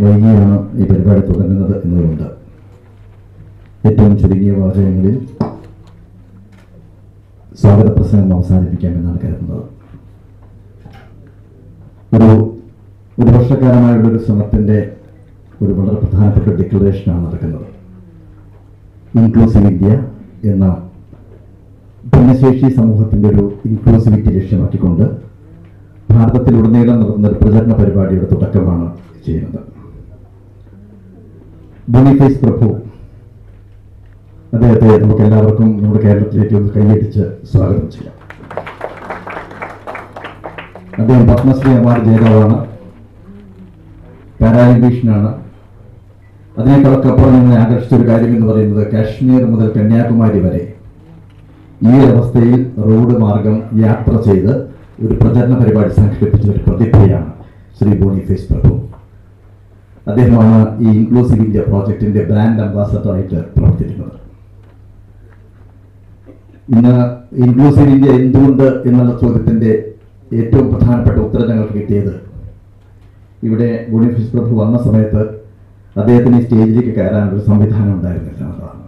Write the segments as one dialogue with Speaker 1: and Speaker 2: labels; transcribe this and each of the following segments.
Speaker 1: വൈകിയാണ് ഈ പരിപാടി തുടങ്ങുന്നത് എന്നതുകൊണ്ട് ഏറ്റവും ചുരുങ്ങിയ വാചകങ്ങളിൽ സ്വാഗത പ്രസംഗം അവസാനിപ്പിക്കാമെന്നാണ് കരുതുന്നത്. ഒരു വർഷക്കാലമായുള്ളൊരു ശ്രമത്തിൻ്റെ ഒരു വളരെ പ്രധാനപ്പെട്ട ഡിക്ലറേഷനാണ് നടക്കുന്നത്. ഇൻക്ലൂസീവ് ഇന്ത്യ എന്ന ഭിന്നശേഷി സമൂഹത്തിൻ്റെ ഒരു ഇൻക്ലൂസിവിറ്റി ലക്ഷ്യമാക്കിക്കൊണ്ട് ഭാരതത്തിലുടനീളം നടത്തുന്ന ഒരു പ്രചരണ പരിപാടിയുടെ തുടക്കമാണ് ചെയ്യുന്നത്. ബോണിഫേസ് പ്രഭു, അദ്ദേഹത്തെ നമുക്ക് എല്ലാവർക്കും നമ്മുടെ കേരളത്തിലേക്ക് ഒന്ന് കൈയടിച്ച് സ്വാഗതം ചെയ്യാം. അദ്ദേഹം പത്മശ്രീ അവാർഡ് ജേതാവാണ്, പാരാലിമ്പീഷ്യനാണ്. അതിനേക്കാളൊക്കെ അപ്പുറം നിങ്ങളെ ആകർഷിച്ചൊരു കാര്യം എന്ന് പറയുന്നത് കാശ്മീർ മുതൽ കന്യാകുമാരി വരെ ഈ അവസ്ഥയിൽ റോഡ് മാർഗം യാത്ര ചെയ്ത് ഒരു പ്രചരണ പരിപാടി സംഘടിപ്പിച്ച ഒരു പ്രതിഭയാണ് ശ്രീ ബോണിഫേസ് പ്രഭു. അദ്ദേഹമാണ് ഈ ഇൻക്ലൂസീവ് ഇന്ത്യ പ്രോജക്റ്റിന്റെ ബ്രാൻഡ് അംബാസഡറായിട്ട് പ്രവർത്തിക്കുന്നത്. ഇന്ന് ഇൻക്ലൂസീവ് ഇന്ത്യ എന്തുകൊണ്ട് എന്നുള്ള ചോദ്യത്തിന്റെ ഏറ്റവും പ്രധാനപ്പെട്ട ഉത്തരം ഞങ്ങൾക്ക് കിട്ടിയത് ഇവിടെ ബോണിഫേസ് പ്രഭു വന്ന സമയത്ത് അദ്ദേഹത്തിന് ഈ സ്റ്റേജിലേക്ക് കയറാനൊരു സംവിധാനം ഉണ്ടായിരുന്നില്ല എന്നതാണ്.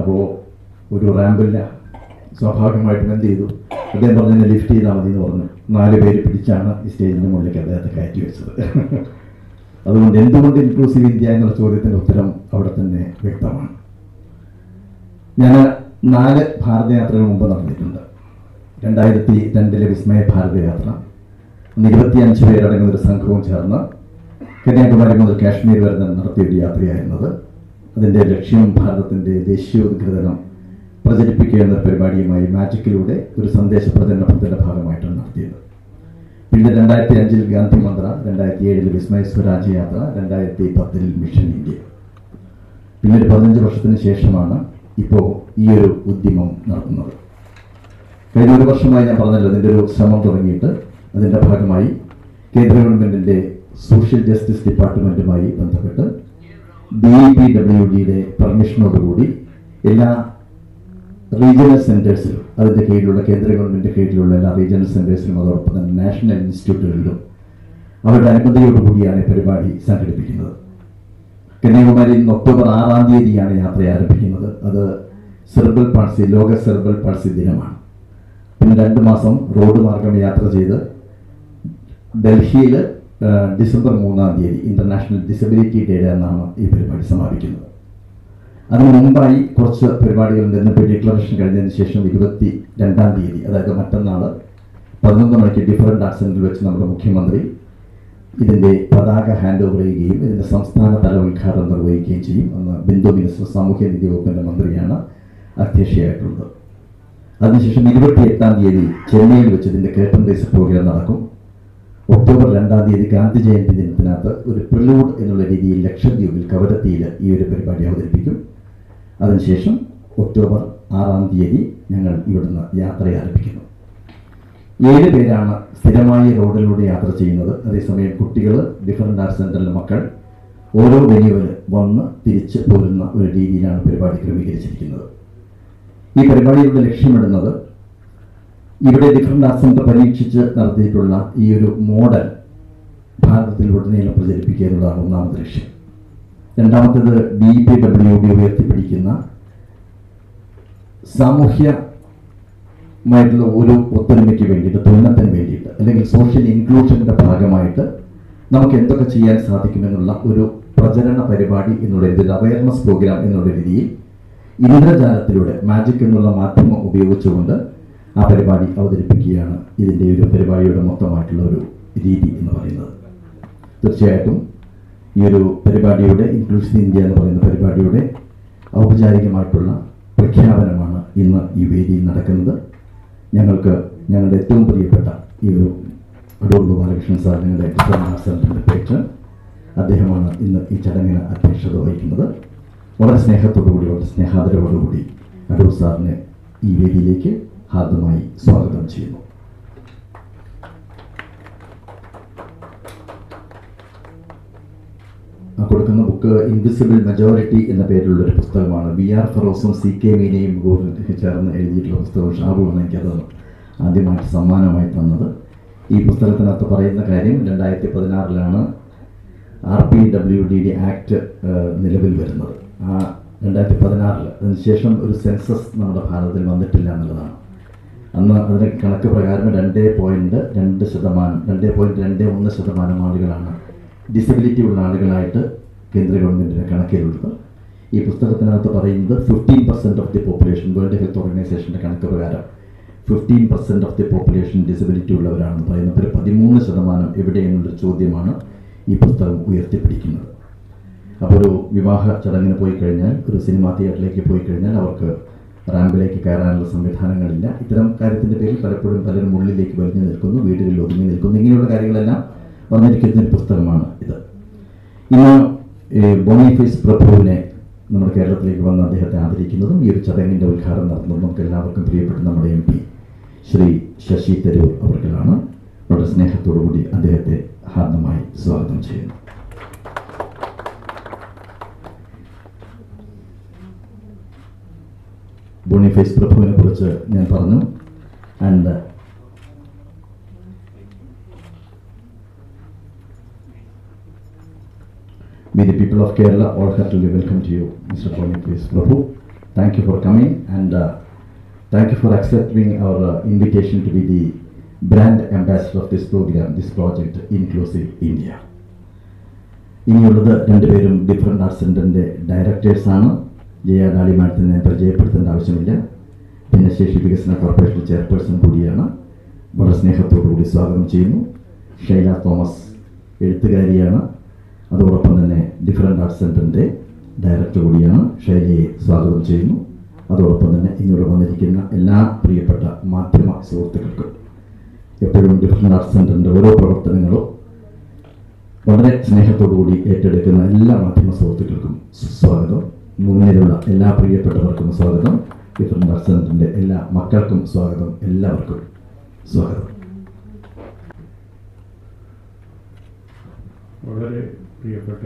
Speaker 1: അപ്പോൾ ഒരു റാമ്പില്ല, സ്വാഭാവികമായിട്ടും എന്ത് ചെയ്തു, അദ്ദേഹം പറഞ്ഞതിനെ ലിഫ്റ്റ് ചെയ്താൽ മതി എന്ന് പറഞ്ഞു. 4 പേര് പിടിച്ചാണ് ഈ സ്റ്റേജിന് മുകളിലേക്ക് അദ്ദേഹത്തെ കയറ്റി വെച്ചത്. അതുകൊണ്ട് എന്തുകൊണ്ട് ഇൻക്ലൂസീവ് ഇന്ത്യ എന്നുള്ള ചോദ്യത്തിൻ്റെ ഉത്തരം അവിടെ തന്നെ വ്യക്തമാണ്. ഞാൻ 4 ഭാരതയാത്രകൾ മുമ്പ് നടന്നിട്ടുണ്ട്. 2002 വിസ്മയ ഭാരതയാത്ര, 25 പേരടങ്ങുന്ന ഒരു സംഘവും ചേർന്ന് കന്യാകുമാരി മുതൽ കാശ്മീർ വരെ നടത്തിയൊരു യാത്രയായിരുന്നത്. അതിൻ്റെ ലക്ഷ്യം ഭാരതത്തിൻ്റെ ദേശീയോദ്ഗ്രഥനം പ്രചരിപ്പിക്കുക എന്ന പരിപാടിയുമായി മാജിക്കിലൂടെ ഒരു സന്ദേശ പ്രചരണത്തിൻ്റെ ഭാഗമായിട്ടാണ് നടത്തിയത്. പിന്നെ 2005 ഗാന്ധി മന്ത്ര, 2007 വിസ്മയ സ്വരാജ് യാത്ര, 2010 മിഷൻ ഇന്ത്യ. പിന്നെ ഒരു 15 വർഷത്തിന് ശേഷമാണ് ഇപ്പോൾ ഈ ഒരു ഉദ്യമം നടത്തുന്നത്. കഴിഞ്ഞ 1 വർഷമായി ഞാൻ പറഞ്ഞല്ലോ അതിൻ്റെ ഒരു ശ്രമം തുടങ്ങിയിട്ട്. അതിൻ്റെ ഭാഗമായി കേന്ദ്ര ഗവൺമെൻറ്റിൻ്റെ സോഷ്യൽ ജസ്റ്റിസ് ഡിപ്പാർട്ട്മെൻറ്റുമായി ബന്ധപ്പെട്ട് BEPWDയുടെ പെർമിഷനോടുകൂടി എല്ലാ റീജിയണൽ സെൻറ്റേഴ്സിലും, അതിൻ്റെ കീഴിലുള്ള കേന്ദ്ര ഗവൺമെൻറ് കീഴിലുള്ള എല്ലാ റീജിയണൽ സെൻറ്റേഴ്സിലും അതോടൊപ്പം തന്നെ നാഷണൽ ഇൻസ്റ്റിറ്റ്യൂട്ടുകളിലും അവരുടെ അനുമതിയോടുകൂടിയാണ് ഈ പരിപാടി സംഘടിപ്പിക്കുന്നത്. കന്യാകുമാരിയിൽ നിന്ന് ഒക്ടോബർ 6-ാം തീയതിയാണ് യാത്ര ആരംഭിക്കുന്നത്. അത് സെർബൽ പാൾസി, ലോക സെർബൽ പാൾസി ദിനമാണ്. പിന്നെ 2 മാസം റോഡ് മാർഗം യാത്ര ചെയ്ത് ഡൽഹിയിൽ ഡിസംബർ 3-ാം തീയതി ഇൻ്റർനാഷണൽ ഡിസബിലിറ്റി ഡേ എന്നാണ് ഈ പരിപാടി സമാപിക്കുന്നത്. അതിന് മുമ്പായി കുറച്ച് പരിപാടികളുണ്ട്. എന്നിട്ട് ഡിക്ലറേഷൻ കഴിഞ്ഞതിന് ശേഷം 22-ാം തീയതി, അതായത് മറ്റന്നാൾ 11 മണിക്ക് ഡിഫറൻറ്റ് ആർട്സ് സെൻറ്ററിൽ വെച്ച് നമ്മുടെ മുഖ്യമന്ത്രി ഇതിൻ്റെ പതാക ഹാൻഡ് ഓവർ ചെയ്യുകയും ഇതിൻ്റെ സംസ്ഥാന തല ഉദ്ഘാടനം നിർവഹിക്കുകയും ചെയ്യും. അന്ന് ബിന്ദു മിനിസ്റ്റർ സാമൂഹ്യനീതി വകുപ്പിൻ്റെ മന്ത്രിയാണ് അധ്യക്ഷയായിട്ടുള്ളത്. അതിനുശേഷം 28-ാം തീയതി ചെന്നൈയിൽ വെച്ച് ഇതിൻ്റെ കേട്ടൺ റേസ് പ്രോഗ്രാം നടക്കും. ഒക്ടോബർ 2-ാം തീയതി ഗാന്ധി ജയന്തി ദിനത്തിനകത്ത് ഒരു പ്രിലൂഡ് എന്നുള്ള രീതിയിൽ ലക്ഷദ്വീപിൽ കവരത്തിയിൽ ഈ ഒരു പരിപാടി അവതരിപ്പിക്കും. അതിനുശേഷം ഒക്ടോബർ 6-ാം തീയതി ഞങ്ങൾ ഇവിടുന്ന് യാത്ര ആരംഭിക്കുന്നു. 7 പേരാണ് സ്ഥിരമായി റോഡിലൂടെ യാത്ര ചെയ്യുന്നത്. അതേസമയം കുട്ടികൾ, ഡിഫറൻറ്റ് ആർട്സ് സെൻറ്ററിലെ മക്കൾ ഓരോ വെന്യൂവിൽ വന്ന് തിരിച്ച് പോരുന്ന ഒരു രീതിയിലാണ് പരിപാടി ക്രമീകരിച്ചിരിക്കുന്നത്. ഈ പരിപാടിയുടെ ലക്ഷ്യമിടുന്നത് ഇവിടെ ഡിഫറൻറ്റ് ആർട്സ് സെൻറ്റർ പരീക്ഷിച്ച് നടത്തിയിട്ടുള്ള ഈ ഒരു മോഡൽ ഭാരതത്തിലുടനീളം പ്രചരിപ്പിക്കുക എന്നതാണ് ഒന്നാമത്തെ ലക്ഷ്യം. രണ്ടാമത്തേത് BEPWD ഉയർത്തിപ്പിടിക്കുന്ന സാമൂഹ്യമായിട്ടുള്ള ഒരു ഒത്തൊരുമയ്ക്ക് വേണ്ടിയിട്ട്, തുന്നത്തിന് വേണ്ടിയിട്ട്, അല്ലെങ്കിൽ സോഷ്യൽ ഇൻക്ലൂഷൻ്റെ ഭാഗമായിട്ട് നമുക്ക് എന്തൊക്കെ ചെയ്യാൻ സാധിക്കുമെന്നുള്ള ഒരു പ്രചരണ പരിപാടി എന്നുള്ള ഇതിൽ അവയർനെസ് പ്രോഗ്രാം എന്നുള്ള രീതിയിൽ ഇന്ദ്രജാലത്തിലൂടെ മാജിക് എന്നുള്ള മാധ്യമം ഉപയോഗിച്ചുകൊണ്ട് ആ പരിപാടി അവതരിപ്പിക്കുകയാണ് ഇതിൻ്റെ ഒരു പരിപാടിയുടെ മൊത്തമായിട്ടുള്ള ഒരു രീതി എന്ന് പറയുന്നത്. തീർച്ചയായിട്ടും ഈ ഒരു പരിപാടിയുടെ ഇൻക്ലൂസീവ് ഇന്ത്യ എന്ന് പറയുന്ന പരിപാടിയുടെ ഔപചാരികമായിട്ടുള്ള പ്രഖ്യാപനമാണ് ഇന്ന് ഈ വേദിയിൽ നടക്കുന്നത്. ഞങ്ങളുടെ ഏറ്റവും പ്രിയപ്പെട്ട ഈ ഒരു അടൂർ ഗോപാലകൃഷ്ണൻ സാർ, ഞങ്ങളുടെ സെൻറ്ററിൻ്റെ പേറ്റൺ, അദ്ദേഹമാണ് ഇന്ന് ഈ ചടങ്ങിന് അധ്യക്ഷത വഹിക്കുന്നത്. വളരെ സ്നേഹത്തോടുകൂടി, വളരെ സ്നേഹാദരവോടുകൂടി അടൂർ സാറിനെ ഈ വേദിയിലേക്ക് ഹാർദമായി സ്വാഗതം ചെയ്യുന്നു. കൊടുക്കുന്ന ബുക്ക് ഇൻവിസിബിൾ മെജോറിറ്റി എന്ന പേരിലുള്ളൊരു പുസ്തകമാണ്. BR ഫറോസും CK മീനയും ചേർന്ന് എഴുതിയിട്ടുള്ള പുസ്തകം. ഷാബുവാണ് എനിക്കത് ആദ്യമായിട്ട് സമ്മാനമായി തന്നത്. ഈ പുസ്തകത്തിനകത്ത് പറയുന്ന കാര്യം 2016 RPWDD ആക്ട് നിലവിൽ വരുന്നത്. ആ 2016 അതിനുശേഷം ഒരു സെൻസസ് നമ്മുടെ ഭാരതത്തിൽ വന്നിട്ടില്ല എന്നുള്ളതാണ്. അന്ന് അതിൻ്റെ കണക്ക് പ്രകാരം 2.21% ആളുകളാണ് ഡിസബിലിറ്റി ഉള്ള ആളുകളായിട്ട് കേന്ദ്ര ഗവൺമെൻറ്റിൻ്റെ കണക്കിലുള്ളത്. ഈ പുസ്തകത്തിനകത്ത് പറയുന്നത് 15% of the population, world health ഓർഗനൈസേഷൻ്റെ കണക്ക് പ്രകാരം 15% ഓഫ് ദി പോപ്പുലേഷൻ ഡിസബിലിറ്റി ഉള്ളവരാണെന്ന് പറയുന്നത്. ഒരു 13% എവിടെയെന്നുള്ളൊരു ചോദ്യമാണ് ഈ പുസ്തകം ഉയർത്തിപ്പിടിക്കുന്നത്. അപ്പോൾ ഒരു വിവാഹ ചടങ്ങിന് പോയി കഴിഞ്ഞാൽ, ഒരു സിനിമാ തിയേറ്ററിലേക്ക് പോയി കഴിഞ്ഞാൽ അവർക്ക് റാമ്പിലേക്ക് കയറാനുള്ള സംവിധാനങ്ങളില്ല. ഇത്തരം കാര്യത്തിൻ്റെ പേരിൽ പലരും ഉള്ളിലേക്ക് വലിഞ്ഞു നിൽക്കുന്നു, വീടുകളിൽ ഒതുങ്ങി നിൽക്കുന്നു. ഇങ്ങനെയുള്ള കാര്യങ്ങളെല്ലാം വന്നിരിക്കുന്ന ഒരു പുസ്തകമാണ് ഇത്. ഇന്ന് ബോണിഫേസ് പ്രഭുവിനെ നമ്മുടെ കേരളത്തിലേക്ക് വന്ന് അദ്ദേഹത്തെ ആദരിക്കുന്നതും ഈ ഒരു ചടങ്ങിൻ്റെ ഉദ്ഘാടനം നടത്തുന്നതും നമുക്ക് എല്ലാവർക്കും പ്രിയപ്പെട്ട നമ്മുടെ MP ശ്രീ ശശി തരൂർ അവർക്കാണ്. വളരെ സ്നേഹത്തോടുകൂടി അദ്ദേഹത്തെ ഹാർദമായി സ്വാഗതം ചെയ്യുന്നു. ബോണിഫേസ് പ്രഭുവിനെ കുറിച്ച് ഞാൻ പറഞ്ഞു. And may the people of Kerala all heartily welcome to you, Mr. Boniface Prabhu. Thank you for coming, and thank you for accepting our invitation to be the brand ambassador of this program, this project, Inclusive India. ഇനിയുള്ളത് രണ്ടുപേരും different arts സെൻ്ററിൻ്റെ ഡയറക്ടേഴ്സാണ്. Jaya ഡാലി മാഡത്തിന് ഞാൻ പരിചയപ്പെടുത്തേണ്ട ആവശ്യമില്ല. ഭിന്നശേഷി വികസന corporation chairperson കൂടിയാണ്. വളരെ സ്നേഹത്തോടുകൂടി സ്വാഗതം ചെയ്യുന്നു. ഷൈല തോമസ് എഴുത്തുകാരിയാണ്, അതോടൊപ്പം തന്നെ ഡിഫറൻറ്റ് ആർട്സ് സെൻ്ററിൻ്റെ ഡയറക്ടർ കൂടിയാണ്. ഷൈലയെ സ്വാഗതം ചെയ്യുന്നു. അതോടൊപ്പം തന്നെ ഇന്നിവിടെ വന്നിരിക്കുന്ന എല്ലാ പ്രിയപ്പെട്ട മാധ്യമ സുഹൃത്തുക്കൾക്കും എപ്പോഴും ഡിഫറൻറ്റ് ആർട്സ് സെൻ്ററിൻ്റെ ഓരോ പ്രവർത്തനങ്ങളും വളരെ സ്നേഹത്തോടുകൂടി ഏറ്റെടുക്കുന്ന എല്ലാ മാധ്യമ സുഹൃത്തുക്കൾക്കും സ്വാഗതം. മുന്നിലുള്ള എല്ലാ പ്രിയപ്പെട്ടവർക്കും സ്വാഗതം. ഡിഫറൻറ്റ് ആർട്സ് സെൻ്ററിൻ്റെ എല്ലാ മക്കൾക്കും സ്വാഗതം. എല്ലാവർക്കും സ്വാഗതം.
Speaker 2: വളരെ പ്രിയപ്പെട്ട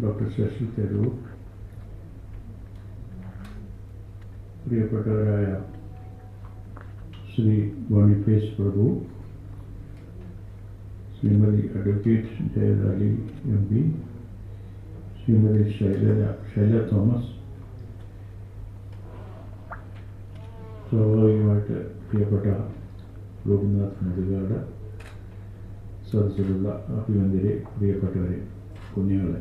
Speaker 2: ഡോക്ടർ ശശി തരൂർ, പ്രിയപ്പെട്ടവരായ Shri Boniface Prabhu, Shrimati advocate Jayadali MP, Shrimati Shaila Thomas, സ്വാഭാവികമായിട്ട് പ്രിയപ്പെട്ട ഗോപിനാഥ് മുതുകാട്, സദസ്സിലുള്ള അഭിനന്ദരെ, പ്രിയപ്പെട്ടവരെ, കുഞ്ഞുങ്ങളെ,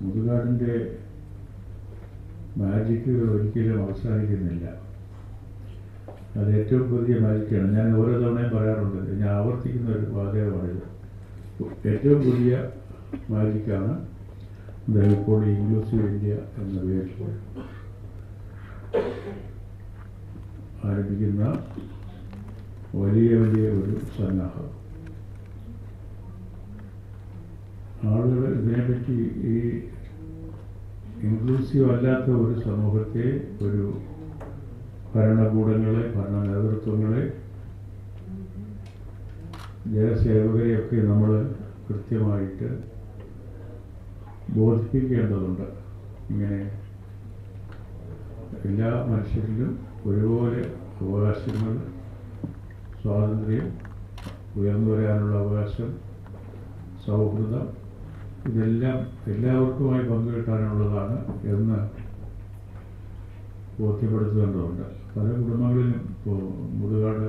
Speaker 2: മുതുകാടിൻ്റെ മാജിക്കുകൾ ഒരിക്കലും അവസാനിക്കുന്നില്ല. അത് ഏറ്റവും പുതിയ മാജിക്കാണ്. ഞാൻ ഓരോ തവണയും പറയാറുണ്ട്, ഞാൻ ആവർത്തിക്കുന്ന ഒരു വാചകമാണിത്. ഏറ്റവും പുതിയ മാജിക്കാണ് അദ്ദേഹം ഇപ്പോൾ ഇൻക്ലൂസീവ് ഇന്ത്യ എന്ന പേരിൽ ആരംഭിക്കുന്ന വലിയ ഒരു സന്നാഹം. ആളുകൾ ഇതിനെപ്പറ്റി ഈ ഇൻക്ലൂസീവ് അല്ലാത്ത ഒരു സമൂഹത്തെ, ഒരു ഭരണകൂടങ്ങളെ, ഭരണ നേതൃത്വങ്ങളെ, ജനസേവകരെയൊക്കെ നമ്മൾ കൃത്യമായിട്ട് ബോധിപ്പിക്കേണ്ടതുണ്ട്. ഇങ്ങനെ എല്ലാ മനുഷ്യരിലും ഒരുപോലെ അവകാശങ്ങൾ, സ്വാതന്ത്ര്യം, ഉയർന്നു വരാനുള്ള അവകാശം, സൗഹൃദം, ഇതെല്ലാം എല്ലാവർക്കുമായി പങ്കുകിട്ടാനുള്ളതാണ് എന്ന് ബോധ്യപ്പെടുത്തേണ്ടതുണ്ട്. പല കുടുംബങ്ങളിലും ഇപ്പോൾ മുതുകാട്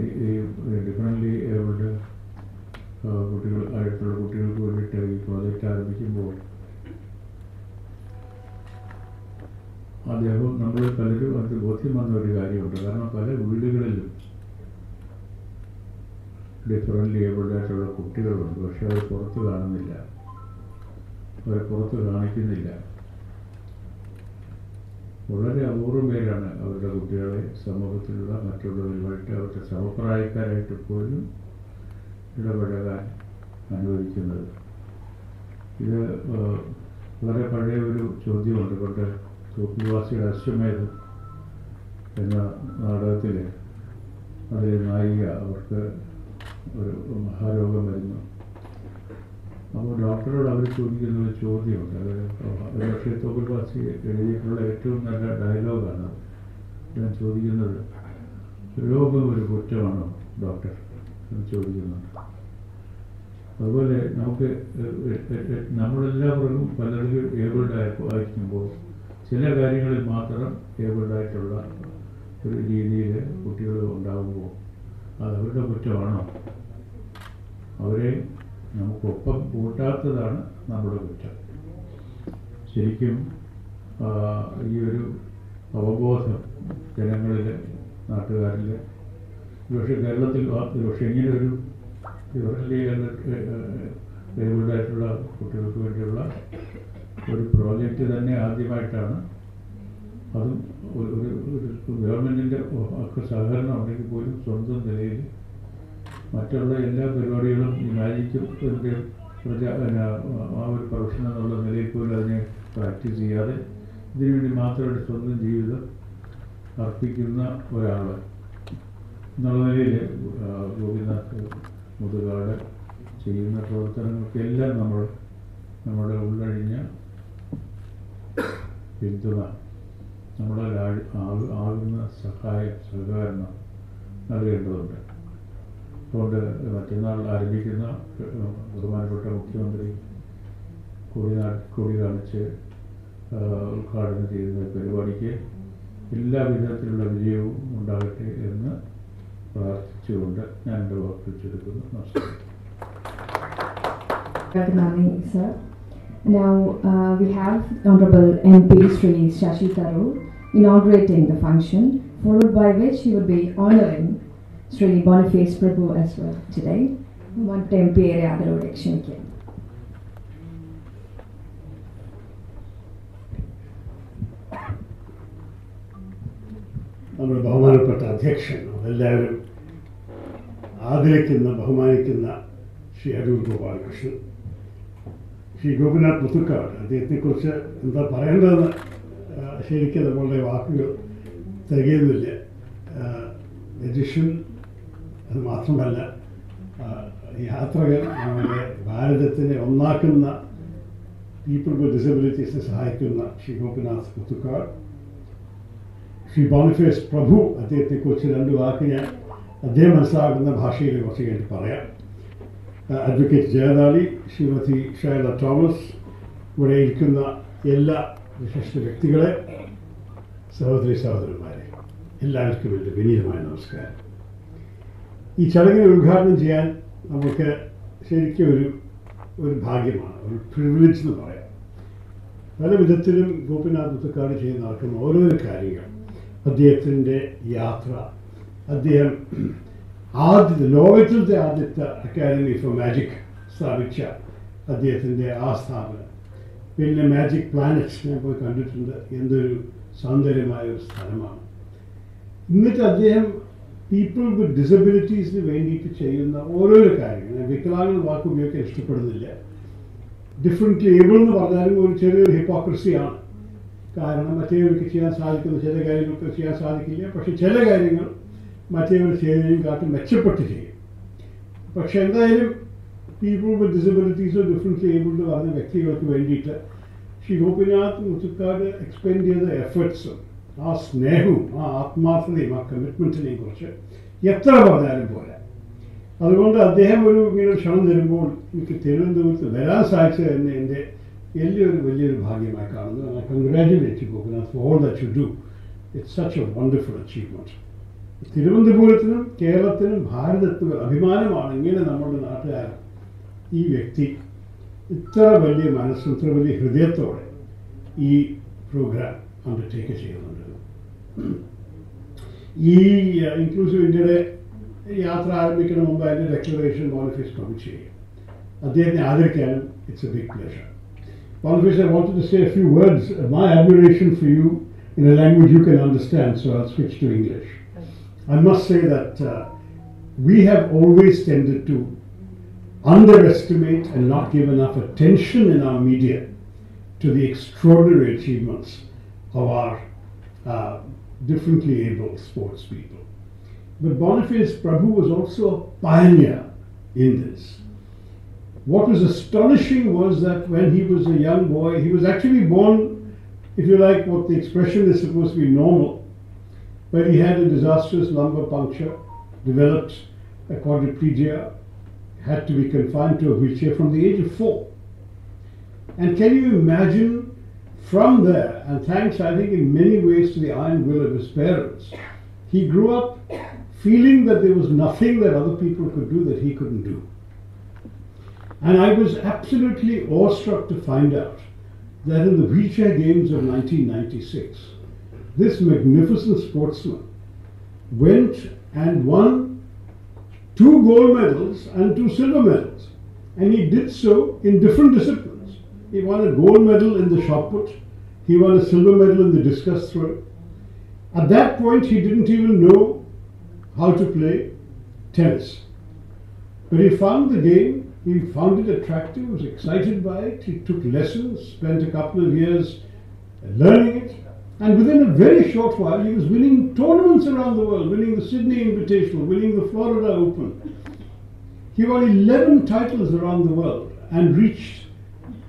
Speaker 2: ഈ ഡിഫറൻ്റ്ലി ഏബിൾഡ് ആയിട്ടുള്ള കുട്ടികൾക്ക് വേണ്ടിയിട്ട് ഈ പ്രോജക്റ്റ് ആരംഭിക്കുമ്പോൾ അദ്ദേഹം നമ്മൾ പലരും അത് ബോധ്യം വന്ന ഒരു കാര്യമുണ്ട്. കാരണം പല വീടുകളിലും ഡിഫറൻ്റ്ലി ഏബിൾഡ് ആയിട്ടുള്ള കുട്ടികളുണ്ട്, പക്ഷെ അവർ പുറത്ത് കാണുന്നില്ല, അവരെ പുറത്ത് കാണിക്കുന്നില്ല. വളരെ അപൂർവം പേരാണ് അവരുടെ കുട്ടികളെ സമൂഹത്തിലുള്ള മറ്റുള്ളവരുമായിട്ട് അവരുടെ സമപ്രായക്കാരായിട്ട് പോലും ഇടപഴകാൻ അനുവദിക്കുന്നത്. ഇത് വളരെ പഴയ ഒരു ചോദ്യമുണ്ട്. പണ്ട് തോപ്പിൽവാസിയുടെ അശ്വമേധം എന്ന നാടകത്തിൽ അതിലെ നായിക, അവർക്ക് ഒരു മഹാരോഗം വരുന്നു. അപ്പോൾ ഡോക്ടറോട് അവർ ചോദിക്കുന്ന ഒരു ചോദ്യമുണ്ട്. അത് ഒരുപക്ഷെ തോപ്പിൽ ബാസി എഴുതിയിട്ടുള്ള ഏറ്റവും നല്ല ഡയലോഗാണ്. ഞാൻ ചോദിക്കുന്നത്, രോഗം ഒരു കുറ്റമാണോ ഡോക്ടർ എന്ന് ചോദിക്കുന്നുണ്ട്. അതുപോലെ നമുക്ക് നമ്മളെല്ലാവർക്കും പലർക്കും ഏബിൾഡ് ആയിരിക്കുമ്പോൾ ചില കാര്യങ്ങളിൽ മാത്രം ഏബിൾഡായിട്ടുള്ള ഒരു രീതിയിൽ കുട്ടികൾ ഉണ്ടാകുമ്പോൾ അത് അവരുടെ കുറ്റമാണോ? അവരെ നമുക്കൊപ്പം കൂട്ടാത്തതാണ് നമ്മുടെ കുറ്റം. ശരിക്കും ഈ ഒരു അവബോധം ജനങ്ങളിൽ, നാട്ടുകാരിൽ, പക്ഷേ കേരളത്തിൽ പക്ഷേ ഇങ്ങനൊരു ഏബിൾഡായിട്ടുള്ള കുട്ടികൾക്ക് വേണ്ടിയുള്ള ഒരു പ്രോജക്റ്റ് തന്നെ ആദ്യമായിട്ടാണ്. അതും ഒരു ഗവൺമെൻറ്റിൻ്റെ ഒക്കെ സഹകരണം ഉണ്ടെങ്കിൽ പോലും സ്വന്തം നിലയിൽ മറ്റുള്ള എല്ലാ പരിപാടികളും ഈ മാജിക്കിൻ്റെ ആ ഒരു പ്രൊഫഷൻ എന്നുള്ള നിലയിൽ പോലും അതിനെ പ്രാക്ടീസ് ചെയ്യാതെ ഇതിനുവേണ്ടി മാത്രമായിട്ട് സ്വന്തം ജീവിതം അർപ്പിക്കുന്ന ഒരാൾ എന്നുള്ള നിലയിൽ ഗോപിനാഥ് മുതുകാട് ചെയ്യുന്ന പ്രവർത്തനങ്ങൾക്കെല്ലാം നമ്മുടെ ഉള്ളഴിഞ്ഞ പിന്തുണ, നമ്മളാൽ ആകുന്ന സഹകരണം നൽകേണ്ടതുണ്ട്. അതുകൊണ്ട് മറ്റന്നാൾ ആരംഭിക്കുന്ന ബഹുമാനപ്പെട്ട മുഖ്യമന്ത്രി കൊടി കാണിച്ച് ഉദ്ഘാടനം ചെയ്യുന്ന പരിപാടിക്ക് എല്ലാ വിധത്തിലുള്ള വിജയവും ഉണ്ടാകട്ടെ എന്ന് പ്രാർത്ഥിച്ചുകൊണ്ട് ഞാൻ എൻ്റെ വാക്കുകൾ ചുരുക്കുന്നു. നമസ്കാരം.
Speaker 3: Sir. Now we have Honorable MP Sri Shashi Tharoor inaugurating the function, followed by which he would be honouring Sri Boniface Prabhu as well today. One MP area action.
Speaker 4: നമ്മുടെ ബഹുമാനപ്പെട്ട അധ്യക്ഷൻ, എല്ലാവരും ആദരിക്കുന്ന ബഹുമാനിക്കുന്ന ശ്രീ അരൂർ ഗോപാലകൃഷ്ണൻ, ശ്രീ ഗോപിനാഥ് മുതുക്കാട്, അദ്ദേഹത്തെക്കുറിച്ച് എന്താ പറയേണ്ടതെന്ന് ശരിക്കും നമ്മളുടെ വാക്കുകൾ തികയുന്നില്ല. എഡിഷൻ അത് മാത്രമല്ല, യാത്രകൾ നമ്മുടെ ഭാരതത്തിനെ ഒന്നാക്കുന്ന, പീപ്പിൾ വിത്ത് ഡിസബിലിറ്റീസിനെ സഹായിക്കുന്ന ശ്രീ ഗോപിനാഥ് മുതുക്കാട്, ശ്രീ ബോണിഫേസ് പ്രഭു, അദ്ദേഹത്തെക്കുറിച്ച് രണ്ട് വാക്ക് ഞാൻ അദ്ദേഹം മനസ്സിലാകുന്ന ഭാഷയിൽ കുറച്ച് കഴിഞ്ഞിട്ട് പറയാം. അഡ്വക്കേറ്റ് ജയദാളി, ശ്രീമതി ഷൈല തോമസ്, ഇവിടെ ഇരിക്കുന്ന എല്ലാ വിശിഷ്ട വ്യക്തികളെ, സഹോദരി സഹോദരന്മാരെ, എല്ലാവർക്കും എൻ്റെ വിനീതമായ നമസ്കാരം. ഈ ചടങ്ങിനെ ഉദ്ഘാടനം ചെയ്യാൻ നമുക്ക് ശരിക്കും ഒരു ഭാഗ്യമാണ്, ഒരു പ്രിവിലേജ് എന്ന് പറയാം. പല വിധത്തിലും ഗോപിനാഥ് മുതുക്കാട് ചെയ്ത് നടക്കുന്ന ഓരോരോ കാര്യങ്ങൾ, അദ്ദേഹത്തിൻ്റെ യാത്ര, അദ്ദേഹം ലോകത്തിലത്തെ ആദ്യത്തെ അക്കാദമി ഫോർ മാജിക് സ്ഥാപിച്ച അദ്ദേഹത്തിൻ്റെ ആ സ്ഥാപനം, പിന്നെ മാജിക് പ്ലാനറ്റ്സ് ഞാൻ പോയി കണ്ടിട്ടുണ്ട്, എന്തൊരു സൗന്ദര്യമായ ഒരു സ്ഥലമാണ്. എന്നിട്ട് അദ്ദേഹം പീപ്പിൾ വിത്ത് ഡിസബിലിറ്റീസിന് വേണ്ടിയിട്ട് ചെയ്യുന്ന ഓരോരോ കാര്യങ്ങൾ, വികലാംഗ വാക്ക് ഉപയോഗിക്കാൻ ഇഷ്ടപ്പെടുന്നില്ല, ഡിഫറെൻ്റ്ലി ഏബിൾ എന്ന് പറഞ്ഞാലും ഒരു ചെറിയൊരു ഹിപ്പോക്രസിയാണ്. കാരണം മറ്റേവർക്ക് ചെയ്യാൻ സാധിക്കുന്ന ചില കാര്യങ്ങൾക്ക് ചെയ്യാൻ സാധിക്കില്ല, പക്ഷെ ചില കാര്യങ്ങൾ മറ്റേവർ ചെയ്യുന്നതിനും കാട്ടും മെച്ചപ്പെട്ട് ചെയ്യും. പക്ഷെ എന്തായാലും പീപ്പിൾ വിത്ത് ഡിസബിലിറ്റീസോ ഡിഫറെൻ്റ്ലി ഏബിൾ എന്ന് പറഞ്ഞ വ്യക്തികൾക്ക് വേണ്ടിയിട്ട് ശ്രീ ഗോപിനാഥ് മുതുക്കാട് എക്സ്പെൻഡ് ചെയ്ത എഫേർട്സും ആ സ്നേഹവും ആ ആത്മാർത്ഥതയും ആ കമ്മിറ്റ്മെൻറ്റിനെയും കുറിച്ച് എത്ര പറഞ്ഞാലും പോരാ. അതുകൊണ്ട് അദ്ദേഹം ഇങ്ങനെ ക്ഷണം തരുമ്പോൾ എനിക്ക് തിരുവനന്തപുരത്ത് വരാൻ സാധിച്ചത് തന്നെ എൻ്റെ വലിയൊരു ഭാഗ്യമായി കാണുന്നു. I congratulate you, Gopinath, for all that you do. It's such a wonderful achievement. തിരുവനന്തപുരത്തിനും കേരളത്തിനും ഭാരതത്തിനും അഭിമാനമാണ് ഇങ്ങനെ നമ്മുടെ നാട്ടുകാരൻ ഈ വ്യക്തി ഇത്ര വലിയ മനസ്സും ഇത്ര വലിയ ഹൃദയത്തോടെ ഈ പ്രോഗ്രാം അണ്ടർടേക്ക് ചെയ്യുന്നുണ്ട്. ഈ ഇൻക്ലൂസീവ് ഇന്ത്യയുടെ യാത്ര ആരംഭിക്കുന്ന മുമ്പ് അതിൻ്റെ ഡെക്ലറേഷൻ ബോണിഫേസ് പ്രഭു ചെയ്യും. അദ്ദേഹത്തെ ആദരിക്കാനും it's a big pleasure. Boniface, I wanted to say a few words. My admiration for you in a language you can understand, so I'll switch to English. I must say that we have always tended to underestimate and not give enough attention in our media to the extraordinary achievements of our differently able sports people. But Boniface Prabhu was also a pioneer in this. What was astonishing was that when he was a young boy, he was actually born, if you like, what the expression is supposed to be normal, but he had a disastrous lumbar puncture, developed a quadriplegia, had to be confined to a wheelchair from the age of 4. And can you imagine from there, and thanks I think in many ways to the iron will of his parents, he grew up feeling that there was nothing that other people could do that he couldn't do. And I was absolutely awestruck to find out that in the wheelchair games of 1996, this magnificent sportsman went and won 2 gold medals and 2 silver medals. And he did so in different disciplines. He won a gold medal in the shot put. He won a silver medal in the discus throw. At that point, he didn't even know how to play tennis. But he found the game. He found it attractive, was excited by it. He took lessons, spent a couple of years learning it. And within a very short while, he was winning tournaments around the world, winning the Sydney Invitational, winning the Florida Open. He won 11 titles around the world and reached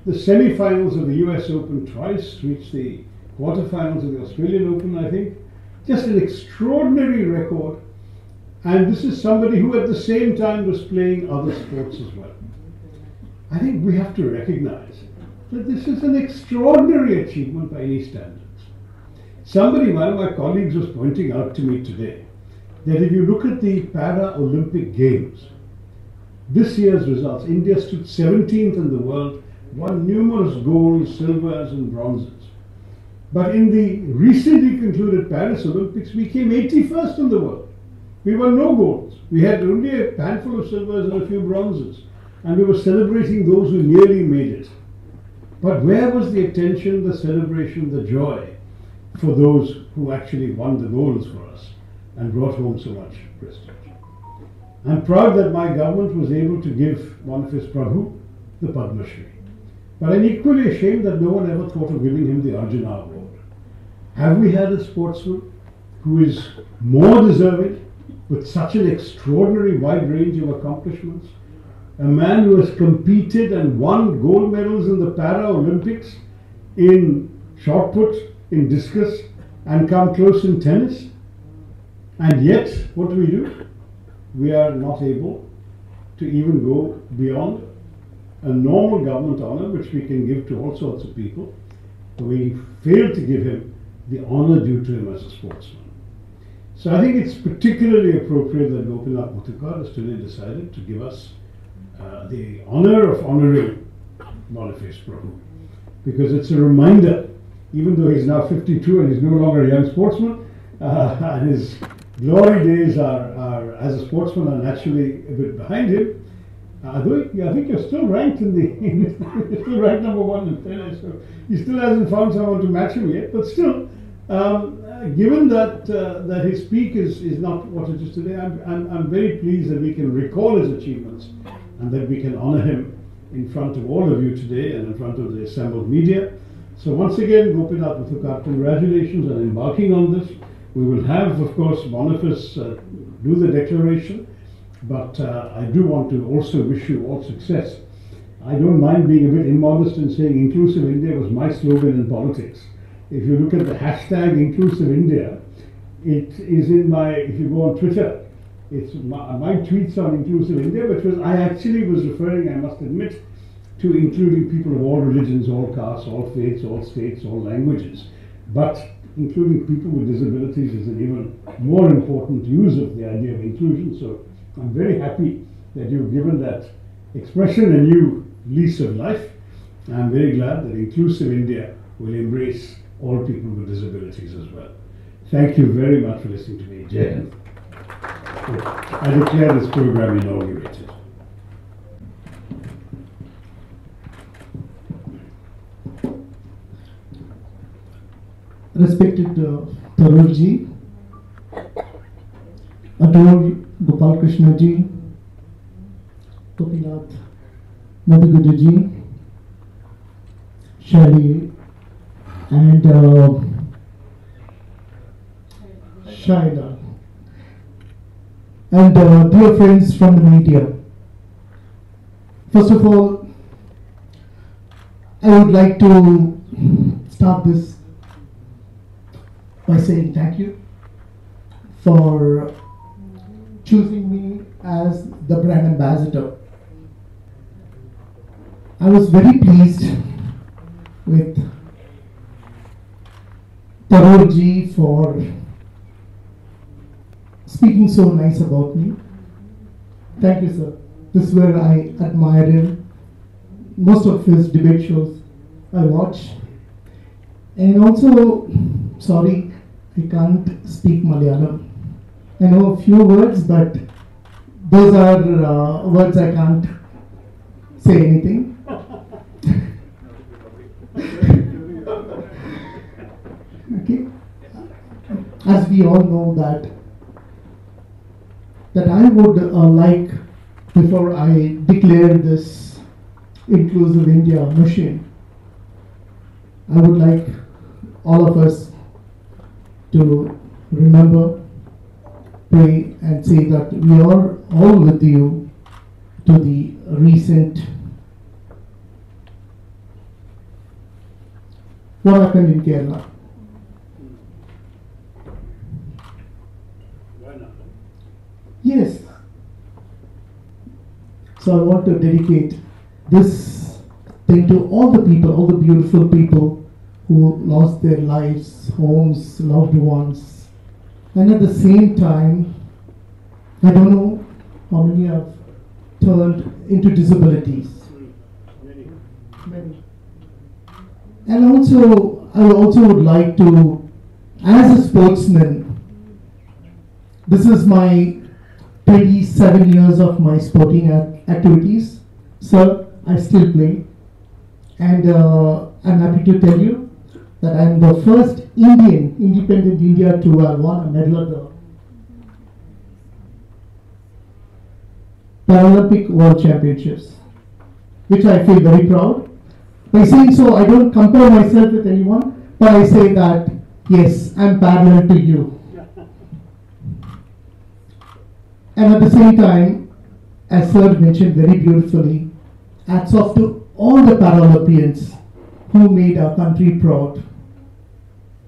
Speaker 4: the semi-finals of the US Open twice, reached the quarterfinals of the Australian Open, I think. Just an extraordinary record. And this is somebody who at the same time was playing other sports as well. I think we have to recognize that this is an extraordinary achievement by any standards. Somebody, one of my colleagues, was pointing out to me today that if you look at the Para-Olympic Games, this year's results, India stood 17th in the world, won numerous golds, silvers and bronzes. But in the recently concluded Paris Olympics, we came 81st in the world. We won no golds. We had only a handful of silvers and a few bronzes. And we were celebrating those who nearly made it. But where was the attention, the celebration, the joy for those who actually won the golds for us and brought home so much prestige? I'm proud that my government was able to give one of his Prabhu the Padma Shri. But I'm equally ashamed that no one ever thought of giving him the Arjuna Award. Have we had a sportsman who is more deserving with such an extraordinary wide range of accomplishments? A man who has competed and won gold medals in the Para-Olympics, in shot put, in discus, and come close in tennis. And yet, what do? We are not able to even go beyond a normal government honor, which we can give to all sorts of people. We failed to give him the honor due to him as a sportsman. So I think it's particularly appropriate that Gopinath Muthukur has today decided to give us the honor of honoring Boniface Prabhu, because it's a reminder, even though he's now 52 and he's no longer a young sportsman, and his glory days are as a sportsman are naturally a bit behind him. I think you're still ranked you're still ranked number 1 in tennis, so he still hasn't found someone to match him yet. But still, given that his peak is not what it is today, I'm very pleased that we can recall his achievements and that we can honor him in front of all of you today and in front of the assembled media. So once again, Gopinath Muthukur, congratulations on embarking on this. We will have, of course, Boniface do the declaration, but I do want to also wish you all success. I don't mind being a bit immodest and saying Inclusive India was my slogan in politics. If you look at the hashtag Inclusive India, it is in my, if you go on Twitter, it's my tweets on Inclusive India, which was, I actually was referring, I must admit, to including people of all religions, all castes, all faiths, all states, all languages. But including people with disabilities is an even more important use of the idea of inclusion. So I'm very happy that you've given that expression a new lease of life. I'm very glad that Inclusive India will embrace all people with disabilities as well. Thank you very much for listening to me. Jai Hind. I declare this program inaugurated.
Speaker 5: Respected Tarun ji, adored Gopal Krishna ji, Gopinath Muthukur ji, Shali, and Shaila, and dear friends from the media. First of all, I would like to start this by saying thank you for choosing me as the brand ambassador. I was very pleased with Tarun ji for speaking so nice about me. Thank you, sir. This is where I admire him. Most of his debate shows I watch. And also, sorry, I can't speak Malayalam. I know a few words, but those are words I can't say anything. Okay. As we all know that I would like, before I declare this Inclusive India mission, I would like all of us to remember, pray and say that we are all with you to the recent, what happened in Kerala. Yes. So I want to dedicate this thing to all the people, all the beautiful people who lost their lives, homes, loved ones. And at the same time, I don't know how many have turned into disabilities. Many. And also, I also would like to, as a sportsman, this is my 27 years of my sporting activities. Sir, I still play. And I'm happy to tell you that I'm the first independent India to have won a medal at the Paralympic World Championships, which I feel very proud. By saying so, I don't compare myself with anyone, but I say that, yes, I'm parallel to you. And at the same time, as Sir mentioned very beautifully, hats off to all the Paralympians who made our country proud.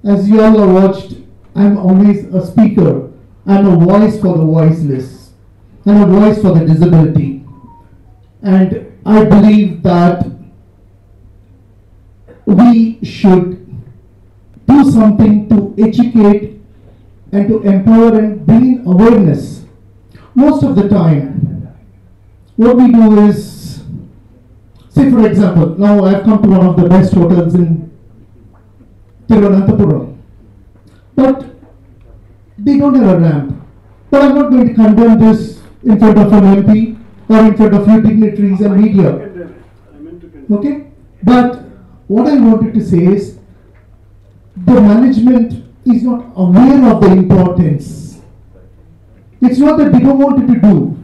Speaker 5: As you all have watched, I'm always a speaker. I'm a voice for the voiceless. I'm a voice for the disability. And I believe that we should do something to educate and to empower and bring awareness. Most of the time, what we do is, say for example, now I have come to one of the best hotels in Thiruvananthapuram, but they don't have a ramp. But I'm not going to condemn this in front of an MP or in front of few dignitaries and media. Okay? But what I wanted to say is, the management is not aware of the importance. It's not that they don't want it to do.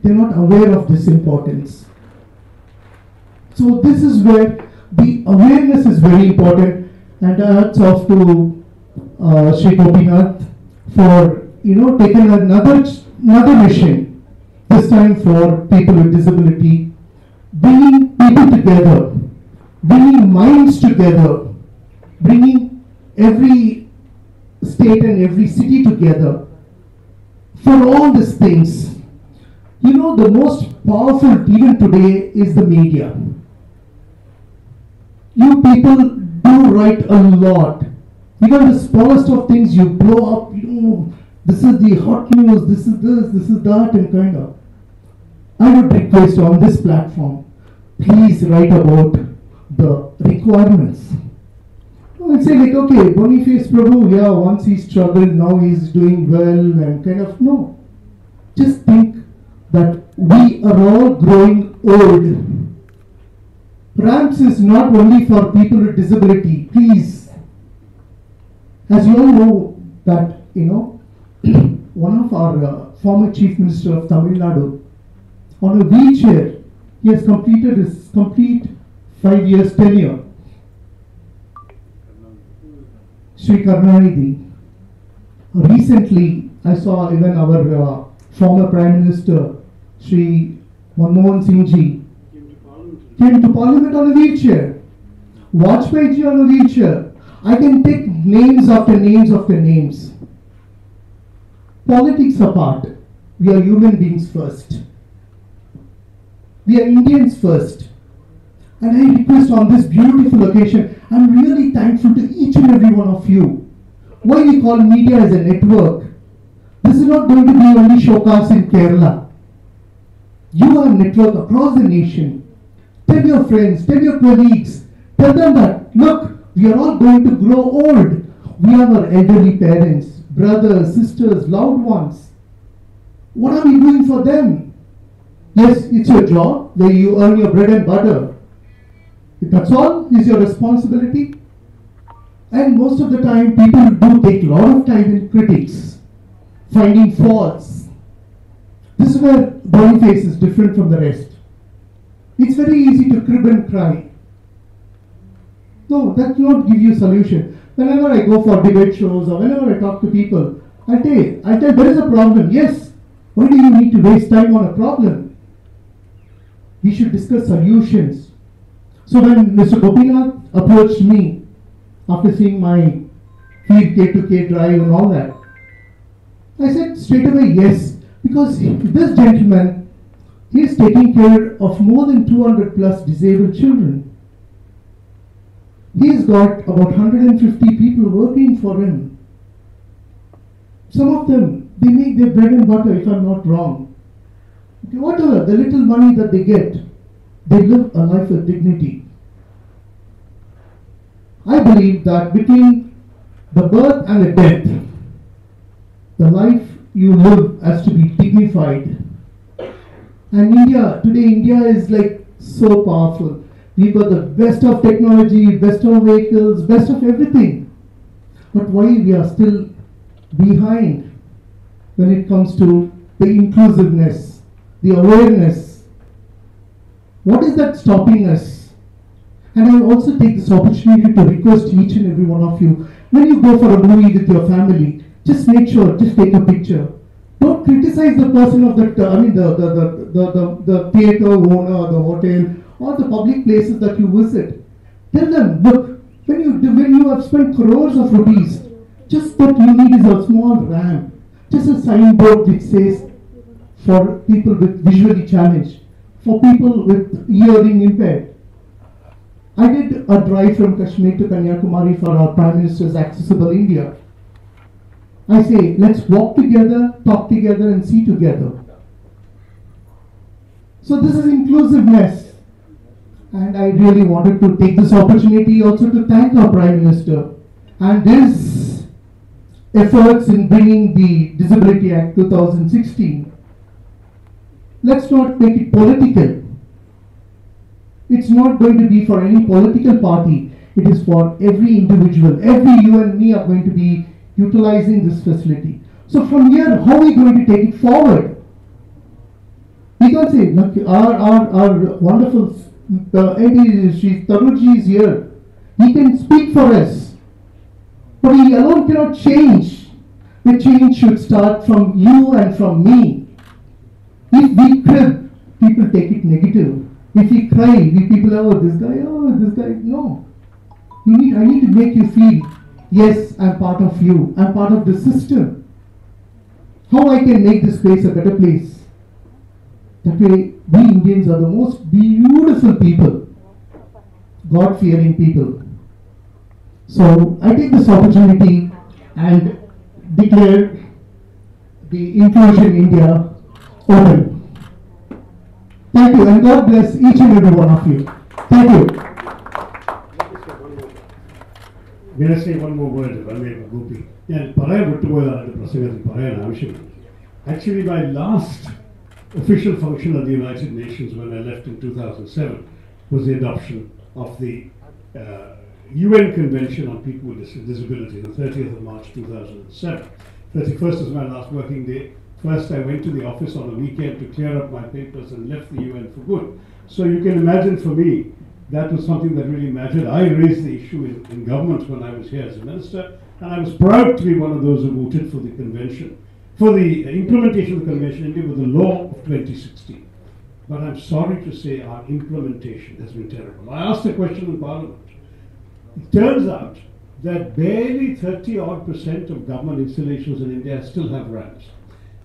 Speaker 5: They're not aware of this importance. So this is where the awareness is very important, and hats off to Sri Gopinath for taking another mission, this time for people with disability, bringing people together, bringing minds together, bringing every state and every city together for all these things. The most powerful even today is the media. You people do write a lot. Even the smallest of things you blow up, this is the hot news, this is this, this is that, and kind of. I would request on this platform, please write about the requirements. I'll say like, okay, Boniface Prabhu, yeah, once he struggled, now he's doing well, and kind of, no. Just think that we are all growing old. Ramps is not only for people with disability, please. As you all know that, one of our former Chief Minister of Tamil Nadu, on a wheelchair, he has completed his complete 5 years tenure. Sri Karunanidhi. Recently, I saw even our former Prime Minister, Sri Manmohan Singh ji, came to Parliament on a wheelchair. Vajpayee on a wheelchair. I can take names after names after names. Politics apart, we are human beings first. We are Indians first. And I request on this beautiful occasion, I'm really thankful to each and every one of you. Why we call media as a network? This is not going to be only showcase in Kerala. You have a network across the nation. Tell your friends, tell your colleagues, tell them that, look, we are all going to grow old. We have our elderly parents, brothers, sisters, loved ones. What are we doing for them? Yes, it's your job where you earn your bread and butter. If that's all is your responsibility. And most of the time, people do take a lot of time in critics, finding faults. This is where Boniface is different from the rest. It's very easy to crib and cry. No, that will not give you a solution. Whenever I go for debate shows or whenever I talk to people, I tell there is a problem. Yes. Why do you need to waste time on a problem? We should discuss solutions. So when Mr. Gopinath approached me after seeing my field K2K drive and all that, I said straight away yes, because this gentleman, he is taking care of more than 200 plus disabled children. He's got about 150 people working for him. Some of them, they make their bread and butter, if I'm not wrong. Okay, whatever, the little money that they get, they live a life of dignity. I believe that between the birth and the death, the life you live has to be dignified. And today India is like so powerful. We've got the best of technology, best of vehicles, best of everything. But why we are still behind when it comes to the inclusiveness, the awareness? What is that stopping us? And I also take this opportunity to request each and every one of you, when you go for a movie with your family, just make sure, just take a picture. Don't criticize the person of that, the theatre owner or the hotel or the public places that you visit. Tell them, look, when you have spent crores of rupees, just what you need is a small ramp, just a signboard which says for people with visually challenged, for people with hearing impaired. I did a drive from Kashmir to Kanyakumari for our Prime Minister's Accessible India. I say, let's walk together, talk together, and see together. So this is inclusiveness. And I really wanted to take this opportunity also to thank our Prime Minister and his efforts in bringing the Disability Act 2016. Let's not make it political. It's not going to be for any political party. It is for every individual. Every you and me are going to be utilizing this facility. So from here, how are we going to take it forward? We can say, look, our wonderful MD, Sri Tarunji is here. He can speak for us. But he alone cannot change. The change should start from you and from me. If we crib, people take it negative. If we cry, people are, oh, this guy, no. I need to make you feel, yes, I'm part of you. I'm part of the system. How I can make this place a better place? That way, we Indians are the most beautiful people, God-fearing people. So, I take this opportunity and declare the Inclusion India open. Thank you, and God bless each and every one of you. Thank you.
Speaker 4: May I say one more word, if I may, Gopi? Actually, my last official function at the United Nations when I left in 2007 was the adoption of the UN Convention on People with Disability, the 30th of March 2007. 31st was my last working day. First, I went to the office on a weekend to clear up my papers and left the UN for good. So you can imagine for me, that was something that really mattered. I raised the issue in government when I was here as a minister, and I was proud to be one of those who voted for the convention, for the implementation of the convention in India with the law of 2016. but I'm sorry to say our implementation has been terrible. I asked a question in Parliament. It turns out that barely 30% of government installations in India still have ramps.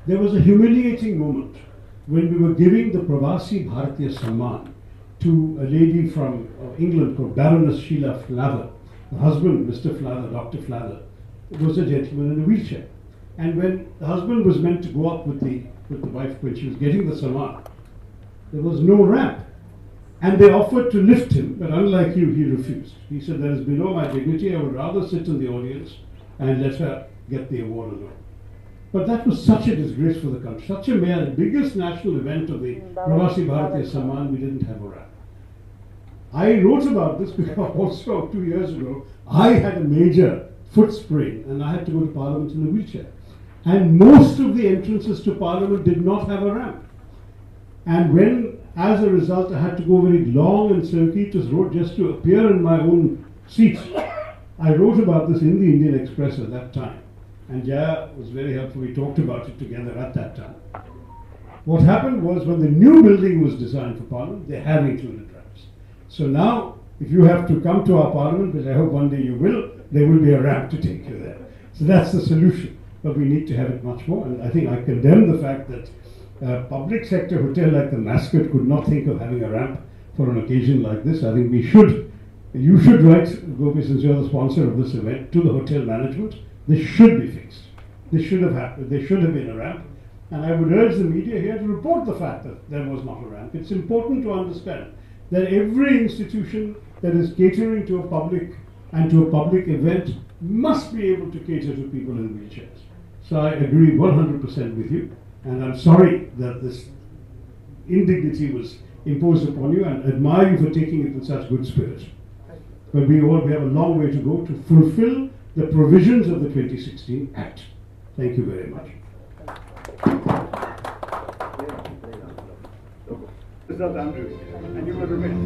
Speaker 4: There was a humiliating moment when we were giving the Pravasi Bharatiya Samman to a lady from England called Baroness Sheila Flather. Her husband, Mr. Flather, Dr. Flather, was a gentleman in a wheelchair. And when the husband was meant to go up with the wife when she was getting the Samman, there was no ramp. And they offered to lift him, but unlike you, he refused. He said, "That is below my dignity. I would rather sit in the audience and let her get the award alone." But that was such a disgrace for the country. Such a the biggest national event of the Pravasi Bharatiya Samman, we didn't have a ramp. I wrote about this because also 2 years ago, I had a major foot sprain and I had to go to Parliament in a wheelchair. And most of the entrances to Parliament did not have a ramp. And when, as a result, I had to go very long and circuitous road just to appear in my own seat, I wrote about this in the Indian Express at that time. And Jaya was very helpful. We talked about it together at that time. What happened was when the new building was designed for Parliament, they have included ramps. So now, if you have to come to our Parliament, which I hope one day you will, there will be a ramp to take you there. So that's the solution. But we need to have it much more. And I think I condemn the fact that a public sector hotel like the Mascot could not think of having a ramp for an occasion like this. I think you should write, Gopi, since you're the sponsor of this event, to the hotel management. This should be fixed. This should have happened. There should have been a ramp. And I would urge the media here to report the fact that there was not a ramp. It's important to understand that every institution that is catering to a public and to a public event must be able to cater to people in wheelchairs. So I agree 100% with you. And I'm sorry that this indignity was imposed upon you, and admire you for taking it with such good spirit. But we have a long way to go to fulfill the provisions of the 2016 Act. Thank you very much.
Speaker 6: Andrew, and you will remain.